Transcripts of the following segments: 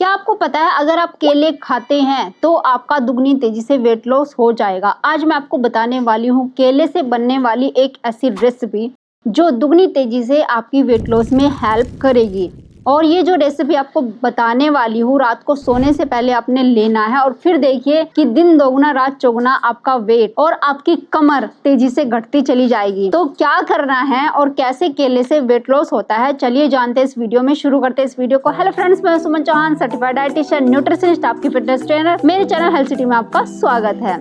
क्या आपको पता है अगर आप केले खाते हैं तो आपका दुगनी तेजी से वेट लॉस हो जाएगा। आज मैं आपको बताने वाली हूँ केले से बनने वाली एक ऐसी रेसिपी जो दुगनी तेजी से आपकी वेट लॉस में हेल्प करेगी। और ये जो रेसिपी आपको बताने वाली हूँ रात को सोने से पहले आपने लेना है और फिर देखिए कि दिन दोगुना रात चौगुना आपका वेट और आपकी कमर तेजी से घटती चली जाएगी। तो क्या करना है और कैसे केले से वेट लॉस होता है, चलिए जानते हैं इस वीडियो में। शुरू करते हैं इस वीडियो को। हेलो फ्रेंड्स, मैं सुमन चौहान, सर्टिफाइड डाइटिशियन, न्यूट्रिशनिस्ट, आपकी फिटनेस ट्रेनर। मेरे चैनल हेल्थ सिटी में आपका स्वागत है।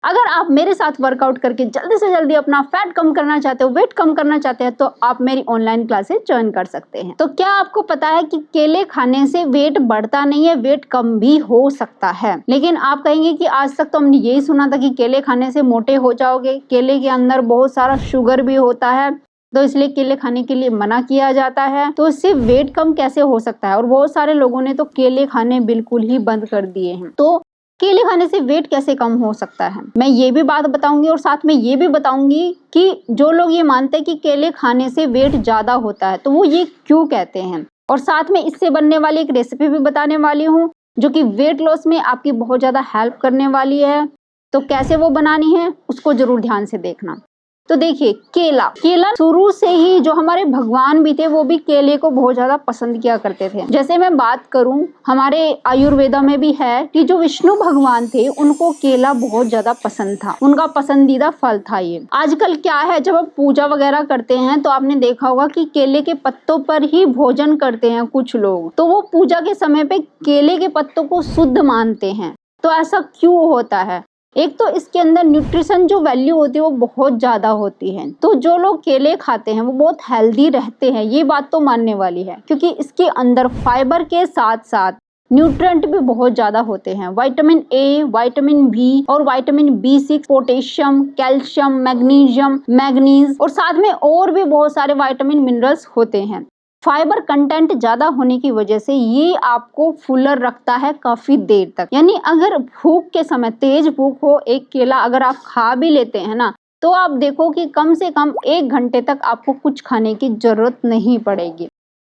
अगर आप मेरे साथ वर्कआउट करके जल्दी से जल्दी अपना फैट कम करना चाहते हो, वेट कम करना चाहते हैं, तो आप मेरी ऑनलाइन क्लासेस ज्वाइन कर सकते हैं। तो क्या आपको पता है कि केले खाने से वेट बढ़ता नहीं है, वेट कम भी हो सकता है। लेकिन आप कहेंगे कि आज तक तो हमने यही सुना था कि केले खाने से मोटे हो जाओगे, केले के अंदर बहुत सारा शुगर भी होता है तो इसलिए केले खाने के लिए मना किया जाता है। तो इससे वेट कम कैसे हो सकता है? और बहुत सारे लोगों ने तो केले खाने बिल्कुल ही बंद कर दिए हैं। तो केले खाने से वेट कैसे कम हो सकता है, मैं ये भी बात बताऊंगी और साथ में ये भी बताऊंगी कि जो लोग ये मानते हैं कि केले खाने से वेट ज्यादा होता है तो वो ये क्यों कहते हैं। और साथ में इससे बनने वाली एक रेसिपी भी बताने वाली हूँ जो कि वेट लॉस में आपकी बहुत ज्यादा हेल्प करने वाली है। तो कैसे वो बनानी है उसको जरूर ध्यान से देखना। तो देखिए, केला शुरू से ही जो हमारे भगवान भी थे वो भी केले को बहुत ज्यादा पसंद किया करते थे। जैसे मैं बात करूं, हमारे आयुर्वेदा में भी है कि जो विष्णु भगवान थे उनको केला बहुत ज्यादा पसंद था, उनका पसंदीदा फल था ये। आजकल क्या है, जब आप पूजा वगैरह करते हैं तो आपने देखा होगा कि केले के पत्तों पर ही भोजन करते हैं कुछ लोग। तो वो पूजा के समय पे केले के पत्तों को शुद्ध मानते हैं। तो ऐसा क्यों होता है? एक तो इसके अंदर न्यूट्रिशन जो वैल्यू होती है वो बहुत ज्यादा होती है। तो जो लोग केले खाते हैं वो बहुत हेल्दी रहते हैं, ये बात तो मानने वाली है, क्योंकि इसके अंदर फाइबर के साथ साथ न्यूट्रिएंट भी बहुत ज्यादा होते हैं। विटामिन ए, विटामिन बी और विटामिन बी6, पोटेशियम, कैल्शियम, मैग्नीशियम, मैग्नीज और साथ में और भी बहुत सारे विटामिन मिनरल्स होते हैं। फाइबर कंटेंट ज्यादा होने की वजह से ये आपको फुलर रखता है काफी देर तक। यानी अगर भूख के समय, तेज भूख हो, एक केला अगर आप खा भी लेते हैं ना, तो आप देखो कि कम से कम 1 घंटे तक आपको कुछ खाने की जरूरत नहीं पड़ेगी।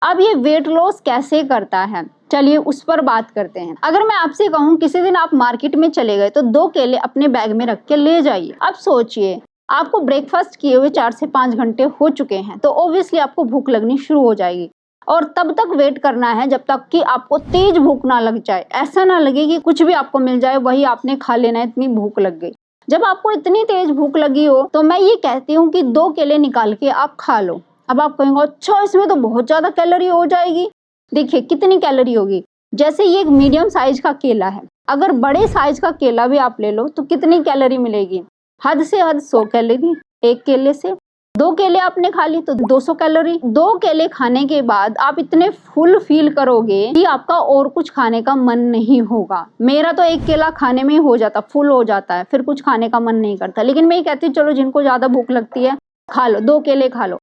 अब ये वेट लॉस कैसे करता है, चलिए उस पर बात करते हैं। अगर मैं आपसे कहूँ किसी दिन आप मार्केट में चले गए तो 2 केले अपने बैग में रख के ले जाइए। अब सोचिए, आपको ब्रेकफास्ट किए हुए 4 से 5 घंटे हो चुके हैं तो ऑब्वियसली आपको भूख लगनी शुरू हो जाएगी। और तब तक वेट करना है जब तक कि आपको तेज भूख ना लग जाए। ऐसा ना लगे कि कुछ भी आपको मिल जाए वही आपने खा लेना है, इतनी भूख लग गई। जब आपको इतनी तेज भूख लगी हो तो मैं ये कहती हूँ कि 2 केले निकाल के आप खा लो। अब आप कहेंगे अच्छा इसमें तो बहुत ज्यादा कैलोरी हो जाएगी। देखिए कितनी कैलोरी होगी। जैसे ये एक मीडियम साइज का केला है, अगर बड़े साइज का केला भी आप ले लो तो कितनी कैलोरी मिलेगी? हद से हद 100 कैलोरी एक केले से। 2 केले आपने खा ली तो 200 कैलोरी। 2 केले खाने के बाद आप इतने फुल फील करोगे कि आपका और कुछ खाने का मन नहीं होगा। मेरा तो 1 केला खाने में ही हो जाता, फुल हो जाता है, फिर कुछ खाने का मन नहीं करता। लेकिन मैं ये कहती हूँ चलो जिनको ज्यादा भूख लगती है खा लो, 2 केले खा लो,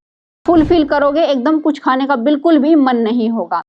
फुल फील करोगे, एकदम कुछ खाने का बिल्कुल भी मन नहीं होगा।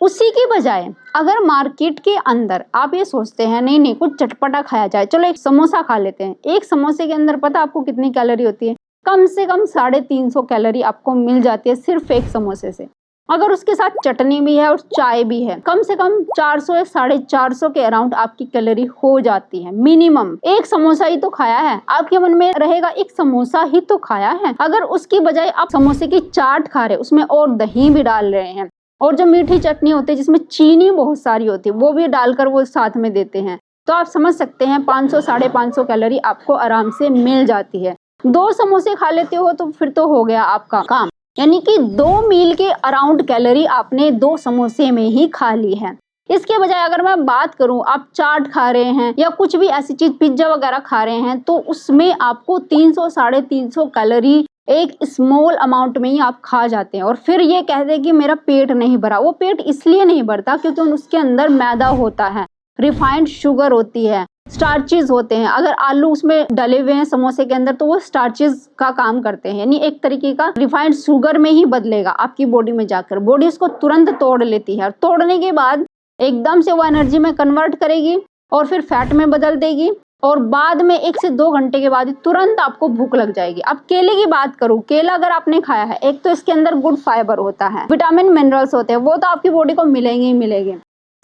उसी की बजाय अगर मार्केट के अंदर आप ये सोचते हैं नहीं नहीं कुछ चटपटा खाया जाए, चलो एक समोसा खा लेते हैं। एक समोसे के अंदर पता आपको कितनी कैलोरी होती है? कम से कम 350 कैलोरी आपको मिल जाती है सिर्फ एक समोसे से। अगर उसके साथ चटनी भी है और चाय भी है, कम से कम 400 या 450 के अराउंड आपकी कैलोरी हो जाती है मिनिमम। एक समोसा ही तो खाया है, आपके मन में रहेगा एक समोसा ही तो खाया है। अगर उसकी बजाय आप समोसे की चाट खा रहे, उसमें और दही भी डाल रहे हैं और जो मीठी चटनी होती है जिसमें चीनी बहुत सारी होती है वो भी डालकर वो साथ में देते हैं, तो आप समझ सकते हैं 500 550 कैलोरी आपको आराम से मिल जाती है। 2 समोसे खा लेते हो तो फिर तो हो गया आपका काम। यानी कि 2 मील के अराउंड कैलोरी आपने 2 समोसे में ही खा ली है। इसके बजाय अगर मैं बात करूं, आप चाट खा रहे हैं या कुछ भी ऐसी चीज, पिज्जा वगैरह खा रहे हैं, तो उसमें आपको 300 350 कैलोरी एक स्मॉल अमाउंट में ही आप खा जाते हैं। और फिर ये कहते हैं कि मेरा पेट नहीं भरा। वो पेट इसलिए नहीं भरता क्योंकि उसके अंदर मैदा होता है, रिफाइंड शुगर होती है, स्टार्चेस होते हैं। अगर आलू उसमें डले हुए हैं समोसे के अंदर तो वो स्टार्चेस का काम करते हैं, यानी एक तरीके का रिफाइंड शुगर में ही बदलेगा आपकी बॉडी में जाकर। बॉडी उसको तुरंत तोड़ लेती है और तोड़ने के बाद एकदम से वो एनर्जी में कन्वर्ट करेगी और फिर फैट में बदल देगी और बाद में 1 से 2 घंटे के बाद तुरंत आपको भूख लग जाएगी। अब केले की बात करूं, केला अगर आपने खाया है, एक तो इसके अंदर गुड फाइबर होता है, विटामिन मिनरल्स होते हैं, वो तो आपकी बॉडी को मिलेंगे ही मिलेंगे।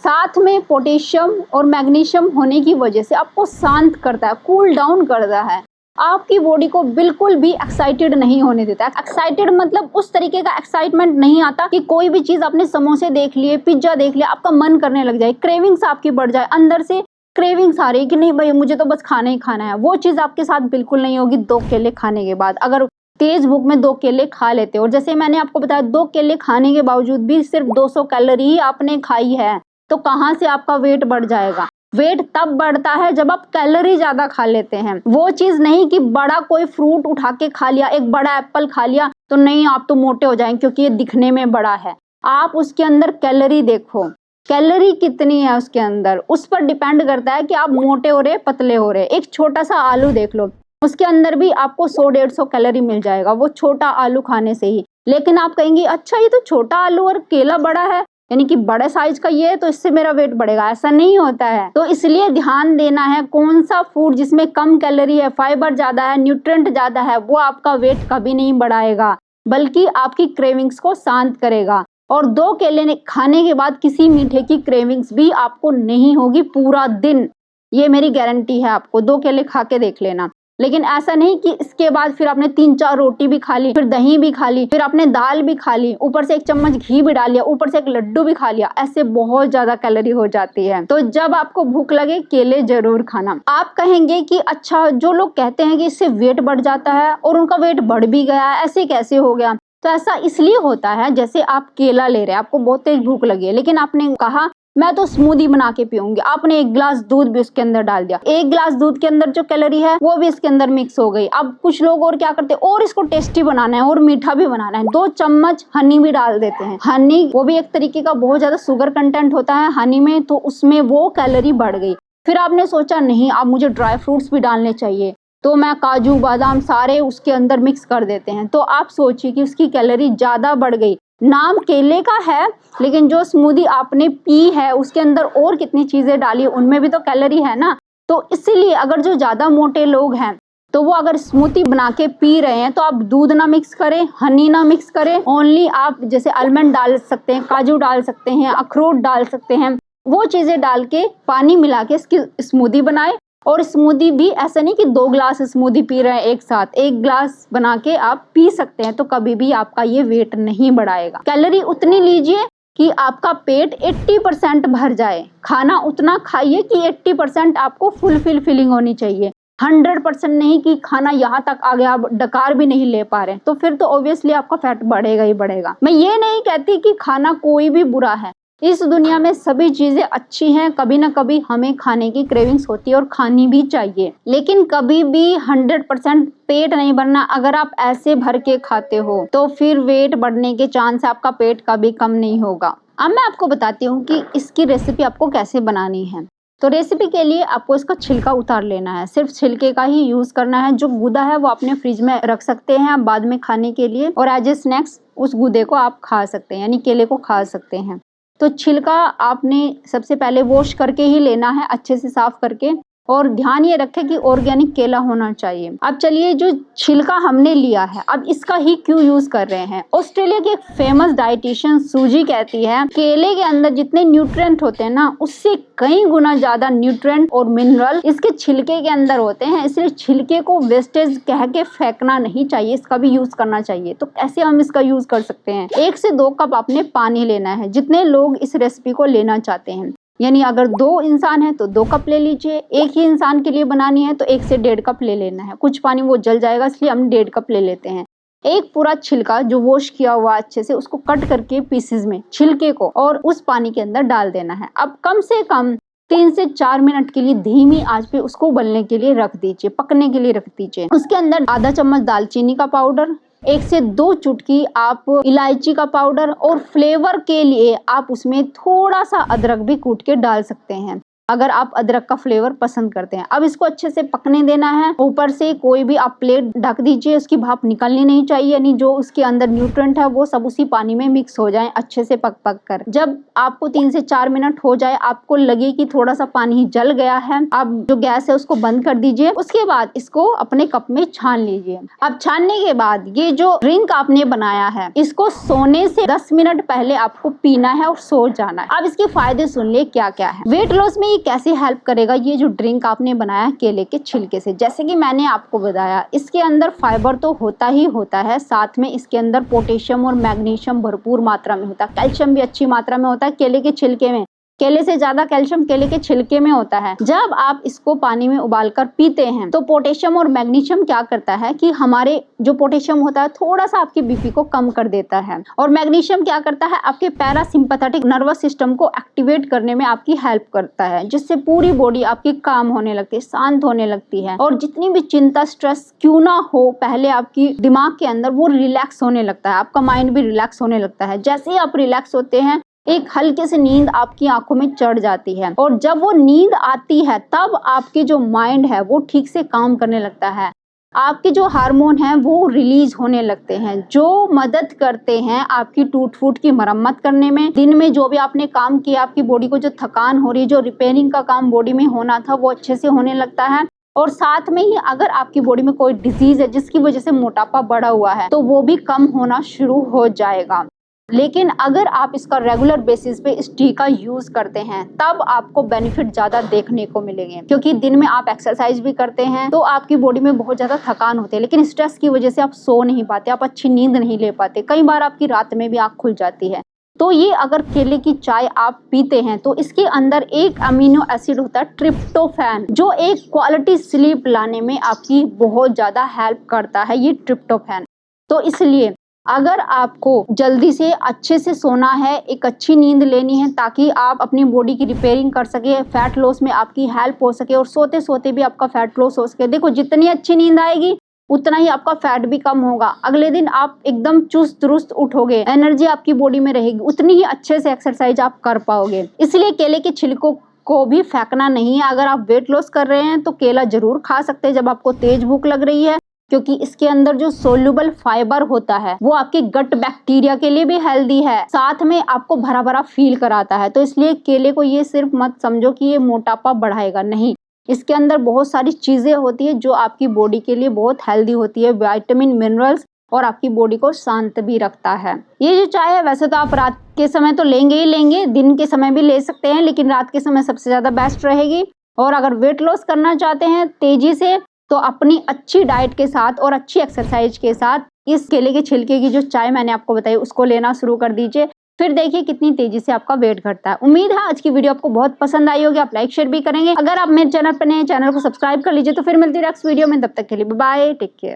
साथ में पोटेशियम और मैग्नीशियम होने की वजह से आपको शांत करता है, कूल डाउन करता है, आपकी बॉडी को बिल्कुल भी एक्साइटेड नहीं होने देता है। एक्साइटेड मतलब उस तरीके का एक्साइटमेंट नहीं आता कि कोई भी चीज, आपने समोसे देख लिए, पिज्जा देख लिया, आपका मन करने लग जाए, क्रेविंग्स आपकी बढ़ जाए, अंदर से क्रेविंग्स आ रही है कि नहीं भाई मुझे तो बस खाना ही खाना है। वो चीज आपके साथ बिल्कुल नहीं होगी 2 केले खाने के बाद। अगर तेज भूख में 2 केले खा लेते हो, और जैसे मैंने आपको बताया 2 केले खाने के बावजूद भी सिर्फ 200 कैलोरी ही आपने खाई है, तो कहाँ से आपका वेट बढ़ जाएगा। वेट तब बढ़ता है जब आप कैलोरी ज्यादा खा लेते हैं। वो चीज नहीं कि बड़ा कोई फ्रूट उठा के खा लिया, एक बड़ा एप्पल खा लिया तो नहीं आप तो मोटे हो जाएंगे क्योंकि ये दिखने में बड़ा है। आप उसके अंदर कैलोरी देखो, कैलोरी कितनी है उसके अंदर, उस पर डिपेंड करता है कि आप मोटे हो रहे पतले हो रहे। एक छोटा सा आलू देख लो, उसके अंदर भी आपको 100-150 कैलोरी मिल जाएगा वो छोटा आलू खाने से ही। लेकिन आप कहेंगे अच्छा ये तो छोटा आलू और केला बड़ा है, यानी कि बड़े साइज का ये है तो इससे मेरा वेट बढ़ेगा, ऐसा नहीं होता है। तो इसलिए ध्यान देना है कौन सा फूड जिसमें कम कैलोरी है, फाइबर ज्यादा है, न्यूट्रिएंट ज्यादा है, वो आपका वेट कभी नहीं बढ़ाएगा बल्कि आपकी क्रेविंग्स को शांत करेगा। और 2 केले खाने के बाद किसी मीठे की क्रेविंग्स भी आपको नहीं होगी पूरा दिन, ये मेरी गारंटी है। आपको 2 केले खा के देख लेना। लेकिन ऐसा नहीं कि इसके बाद फिर आपने 3-4 रोटी भी खा ली, फिर दही भी खा ली, फिर आपने दाल भी खा ली, ऊपर से 1 चम्मच घी भी डाल लिया, ऊपर से 1 लड्डू भी खा लिया, ऐसे बहुत ज्यादा कैलोरी हो जाती है। तो जब आपको भूख लगे केले जरूर खाना। आप कहेंगे कि अच्छा जो लोग कहते हैं कि इससे वेट बढ़ जाता है और उनका वेट बढ़ भी गया, ऐसे कैसे हो गया? तो ऐसा इसलिए होता है, जैसे आप केला ले रहे हैं, आपको बहुत तेज भूख लगी है, लेकिन आपने कहा मैं तो स्मूदी बना के पीऊंगी, आपने 1 गिलास दूध भी उसके अंदर डाल दिया, 1 गिलास दूध के अंदर जो कैलोरी है वो भी इसके अंदर मिक्स हो गई। अब कुछ लोग और क्या करते हैं, और इसको टेस्टी बनाना है और मीठा भी बनाना है, 2 चम्मच हनी भी डाल देते हैं। हनी वो भी एक तरीके का बहुत ज्यादा शुगर कंटेंट होता है हनी में, तो उसमें वो कैलोरी बढ़ गई। फिर आपने सोचा नहीं अब मुझे ड्राई फ्रूट्स भी डालने चाहिए, तो मैं काजू बादाम सारे उसके अंदर मिक्स कर देते हैं। तो आप सोचिए कि उसकी कैलोरी ज्यादा बढ़ गई। नाम केले का है लेकिन जो स्मूदी आपने पी है उसके अंदर और कितनी चीजें डाली, उनमें भी तो कैलोरी है ना। तो इसीलिए अगर जो ज्यादा मोटे लोग हैं तो वो अगर स्मूदी बना के पी रहे हैं तो आप दूध ना मिक्स करें, हनी ना मिक्स करें, ओनली आप जैसे आलमंड डाल सकते हैं, काजू डाल सकते हैं, अखरोट डाल सकते हैं, वो चीजें डाल के पानी मिला के इसकी स्मूदी बनाए। और स्मूदी भी ऐसा नहीं कि 2 गिलास स्मूदी पी रहे हैं एक साथ, 1 गिलास बना के आप पी सकते हैं, तो कभी भी आपका ये वेट नहीं बढ़ाएगा। कैलोरी उतनी लीजिए कि आपका पेट 80% भर जाए, खाना उतना खाइए कि 80% आपको फुलफिल फीलिंग होनी चाहिए, 100% नहीं कि खाना यहाँ तक आ गया आप डकार भी नहीं ले पा रहे, तो फिर तो ऑब्वियसली आपका फैट बढ़ेगा ही बढ़ेगा। मैं ये नहीं कहती कि खाना कोई भी बुरा है, इस दुनिया में सभी चीजें अच्छी हैं, कभी ना कभी हमें खाने की क्रेविंग्स होती है और खानी भी चाहिए, लेकिन कभी भी 100% पेट नहीं भरना। अगर आप ऐसे भर के खाते हो तो फिर वेट बढ़ने के चांस है, आपका पेट कभी कम नहीं होगा। अब मैं आपको बताती हूँ कि इसकी रेसिपी आपको कैसे बनानी है। तो रेसिपी के लिए आपको इसका छिलका उतार लेना है, सिर्फ छिलके का ही यूज करना है। जो गूदा है वो अपने फ्रिज में रख सकते हैं आप बाद में खाने के लिए, और एज ए स्नैक्स उस गूदे को आप खा सकते हैं, यानी केले को खा सकते हैं। तो छिलका आपने सबसे पहले वॉश करके ही लेना है, अच्छे से साफ करके, और ध्यान ये रखें कि ऑर्गेनिक केला होना चाहिए। अब चलिए जो छिलका हमने लिया है अब इसका ही क्यों यूज कर रहे हैं। ऑस्ट्रेलिया की एक फेमस डाइटिशियन सूजी कहती है केले के अंदर जितने न्यूट्रिएंट होते हैं ना उससे कई गुना ज्यादा न्यूट्रिएंट और मिनरल इसके छिलके के अंदर होते हैं, इसलिए छिलके को वेस्टेज कह के फेंकना नहीं चाहिए, इसका भी यूज करना चाहिए। तो कैसे हम इसका यूज कर सकते हैं, 1 से 2 कप आपने पानी लेना है, जितने लोग इस रेसिपी को लेना चाहते हैं। यानी अगर 2 इंसान है तो 2 कप ले लीजिए, एक ही इंसान के लिए बनानी है तो 1 से 1.5 कप ले लेना है। कुछ पानी वो जल जाएगा इसलिए हम 1.5 कप ले लेते हैं। एक पूरा छिलका जो वॉश किया हुआ अच्छे से उसको कट करके पीसेस में छिलके को और उस पानी के अंदर डाल देना है। अब कम से कम 3 से 4 मिनट के लिए धीमी आंच पे उसको उबलने के लिए रख दीजिए, पकने के लिए रख दीजिए। उसके अंदर आधा चम्मच दालचीनी का पाउडर, 1 से 2 चुटकी आप इलायची का पाउडर, और फ्लेवर के लिए आप उसमें थोड़ा सा अदरक भी कूट के डाल सकते हैं। अगर आप अदरक का फ्लेवर पसंद करते हैं। अब इसको अच्छे से पकने देना है। ऊपर से कोई भी आप प्लेट ढक दीजिए, उसकी भाप निकलनी नहीं चाहिए, यानी जो उसके अंदर न्यूट्रिएंट है वो सब उसी पानी में मिक्स हो जाए अच्छे से पक कर। जब आपको 3 से 4 मिनट हो जाए, आपको लगे कि थोड़ा सा पानी जल गया है, आप जो गैस है उसको बंद कर दीजिए। उसके बाद इसको अपने कप में छान लीजिए। अब छानने के बाद ये जो ड्रिंक आपने बनाया है, इसको सोने से 10 मिनट पहले आपको पीना है और सो जाना है। अब इसके फायदे सुन ले क्या क्या है। वेट लॉस में ये कैसे हेल्प करेगा, ये जो ड्रिंक आपने बनाया केले के छिलके से, जैसे कि मैंने आपको बताया, इसके अंदर फाइबर तो होता ही होता है, साथ में इसके अंदर पोटेशियम और मैग्नीशियम भरपूर मात्रा में होता है। कैल्शियम भी अच्छी मात्रा में होता है केले के छिलके में। केले से ज्यादा कैल्शियम केले के छिलके में होता है। जब आप इसको पानी में उबालकर पीते हैं तो पोटेशियम और मैग्नीशियम क्या करता है कि हमारे जो पोटेशियम होता है थोड़ा सा आपके बीपी को कम कर देता है, और मैग्नीशियम क्या करता है आपके पैरासिम्पैथेटिक नर्वस सिस्टम को एक्टिवेट करने में आपकी हेल्प करता है, जिससे पूरी बॉडी आपकी काम होने लगती है, शांत होने लगती है, और जितनी भी चिंता स्ट्रेस क्यों ना हो पहले आपकी दिमाग के अंदर वो रिलैक्स होने लगता है, आपका माइंड भी रिलैक्स होने लगता है। जैसे ही आप रिलैक्स होते हैं एक हल्के से नींद आपकी आंखों में चढ़ जाती है, और जब वो नींद आती है तब आपकी जो माइंड है वो ठीक से काम करने लगता है। आपके जो हार्मोन हैं वो रिलीज होने लगते हैं, जो मदद करते हैं आपकी टूट फूट की मरम्मत करने में। दिन में जो भी आपने काम किया, आपकी बॉडी को जो थकान हो रही है, जो रिपेयरिंग का काम बॉडी में होना था वो अच्छे से होने लगता है। और साथ में ही अगर आपकी बॉडी में कोई डिजीज है जिसकी वजह से मोटापा बढ़ा हुआ है तो वो भी कम होना शुरू हो जाएगा। लेकिन अगर आप इसका रेगुलर बेसिस पे इस टी का यूज करते हैं तब आपको बेनिफिट ज्यादा देखने को मिलेंगे, क्योंकि दिन में आप एक्सरसाइज भी करते हैं तो आपकी बॉडी में बहुत ज्यादा थकान होती है, लेकिन स्ट्रेस की वजह से आप सो नहीं पाते, आप अच्छी नींद नहीं ले पाते, कई बार आपकी रात में भी आँख खुल जाती है। तो ये अगर केले की चाय आप पीते हैं तो इसके अंदर एक अमीनो एसिड होता है ट्रिप्टोफैन, जो एक क्वालिटी स्लीप लाने में आपकी बहुत ज्यादा हेल्प करता है ये ट्रिप्टोफैन। तो इसलिए अगर आपको जल्दी से अच्छे से सोना है, एक अच्छी नींद लेनी है ताकि आप अपनी बॉडी की रिपेयरिंग कर सके, फैट लॉस में आपकी हेल्प हो सके और सोते सोते भी आपका फैट लॉस हो सके। देखो जितनी अच्छी नींद आएगी उतना ही आपका फैट भी कम होगा, अगले दिन आप एकदम चुस्त दुरुस्त उठोगे, एनर्जी आपकी बॉडी में रहेगी, उतनी ही अच्छे से एक्सरसाइज आप कर पाओगे। इसलिए केले के छिलकों को भी फेंकना नहीं है। अगर आप वेट लॉस कर रहे हैं तो केला जरूर खा सकते हैं जब आपको तेज भूख लग रही है, क्योंकि इसके अंदर जो सोल्यूबल फाइबर होता है वो आपके गट बैक्टीरिया के लिए भी हेल्दी है, साथ में आपको भरा भरा फील कराता है। तो इसलिए केले को ये सिर्फ मत समझो कि ये मोटापा बढ़ाएगा, नहीं, इसके अंदर बहुत सारी चीजें होती है जो आपकी बॉडी के लिए बहुत हेल्दी होती है, विटामिन, मिनरल्स, और आपकी बॉडी को शांत भी रखता है। ये जो चाय है वैसे तो आप रात के समय तो लेंगे ही लेंगे, दिन के समय भी ले सकते हैं, लेकिन रात के समय सबसे ज्यादा बेस्ट रहेगी। और अगर वेट लॉस करना चाहते हैं तेजी से तो अपनी अच्छी डाइट के साथ और अच्छी एक्सरसाइज के साथ इस केले के छिलके की जो चाय मैंने आपको बताई उसको लेना शुरू कर दीजिए, फिर देखिए कितनी तेजी से आपका वेट घटता है। उम्मीद है आज की वीडियो आपको बहुत पसंद आई होगी, आप लाइक शेयर भी करेंगे। अगर आप मेरे चैनल पर नए, चैनल को सब्सक्राइब कर लीजिए। तो फिर मिलती है नेक्स्ट वीडियो में, तब तक के लिए बाय बाय, टेक केयर।